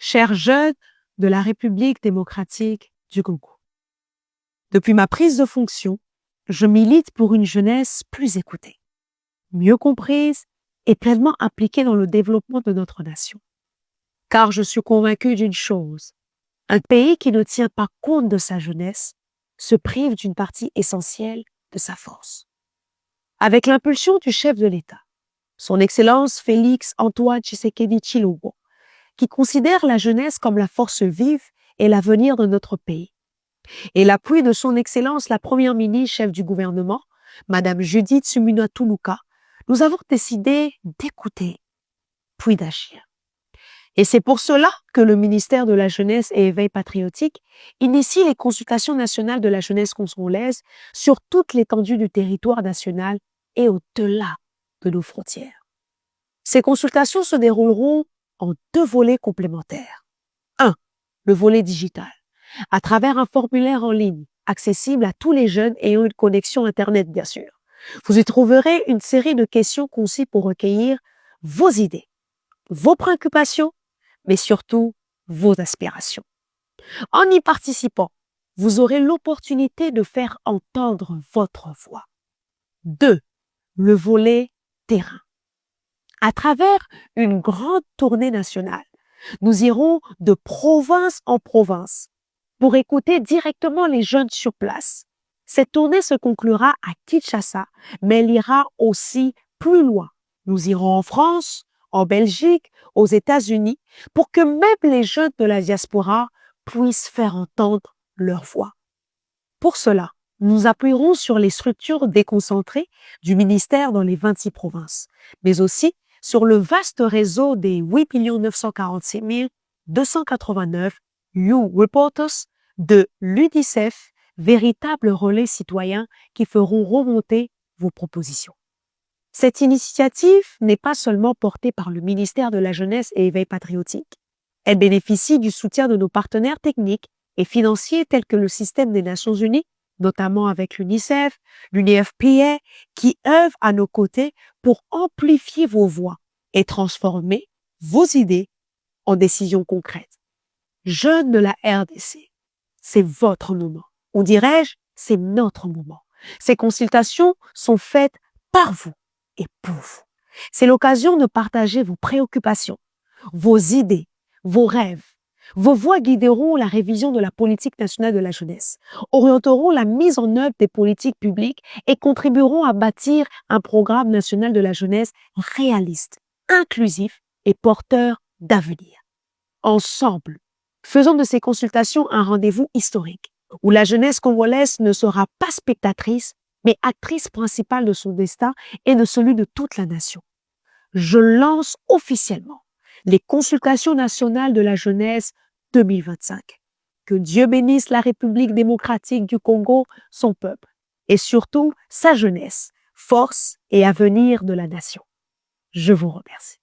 chers jeunes de la République démocratique du Congo. Depuis ma prise de fonction, je milite pour une jeunesse plus écoutée, mieux comprise et pleinement impliquée dans le développement de notre nation. Car je suis convaincue d'une chose, un pays qui ne tient pas compte de sa jeunesse se prive d'une partie essentielle de sa force. Avec l'impulsion du chef de l'État, son Excellence Félix Antoine Tshisekedi Tshilombo, qui considère la jeunesse comme la force vive et l'avenir de notre pays, et l'appui de son Excellence la Première ministre chef du gouvernement, Madame Judith Suminwa Tuluka, nous avons décidé d'écouter, puis d'agir. Et c'est pour cela que le ministère de la Jeunesse et Éveil patriotique initie les consultations nationales de la jeunesse congolaise sur toute l'étendue du territoire national et au-delà de nos frontières. Ces consultations se dérouleront en 2 volets complémentaires. 1. Le volet digital, à travers un formulaire en ligne accessible à tous les jeunes ayant une connexion Internet, bien sûr. Vous y trouverez une série de questions conçues pour recueillir vos idées, vos préoccupations, mais surtout vos aspirations. En y participant, vous aurez l'opportunité de faire entendre votre voix. 2. Le volet terrain. À travers une grande tournée nationale, nous irons de province en province pour écouter directement les jeunes sur place. Cette tournée se conclura à Kinshasa, mais elle ira aussi plus loin. Nous irons en France, en Belgique, aux États-Unis, pour que même les jeunes de la diaspora puissent faire entendre leur voix. Pour cela, nous appuierons sur les structures déconcentrées du ministère dans les 26 provinces, mais aussi sur le vaste réseau des 8 946 289 You Reporters de l'UNICEF, véritables relais citoyens qui feront remonter vos propositions. Cette initiative n'est pas seulement portée par le ministère de la Jeunesse et Éveil patriotique. Elle bénéficie du soutien de nos partenaires techniques et financiers tels que le système des Nations Unies, notamment avec l'UNICEF, l'UNFPA, qui œuvrent à nos côtés pour amplifier vos voix et transformer vos idées en décisions concrètes. Jeunes de la RDC, c'est votre moment. Ou dirais-je, c'est notre moment. Ces consultations sont faites par vous et pour vous. C'est l'occasion de partager vos préoccupations, vos idées, vos rêves. Vos voix guideront la révision de la politique nationale de la jeunesse, orienteront la mise en œuvre des politiques publiques et contribueront à bâtir un programme national de la jeunesse réaliste, inclusif et porteur d'avenir. Ensemble, faisons de ces consultations un rendez-vous historique où la jeunesse congolaise ne sera pas spectatrice, mais actrice principale de son destin et de celui de toute la nation. Je lance officiellement les consultations nationales de la jeunesse 2025. Que Dieu bénisse la République démocratique du Congo, son peuple, et surtout sa jeunesse, force et avenir de la nation. Je vous remercie.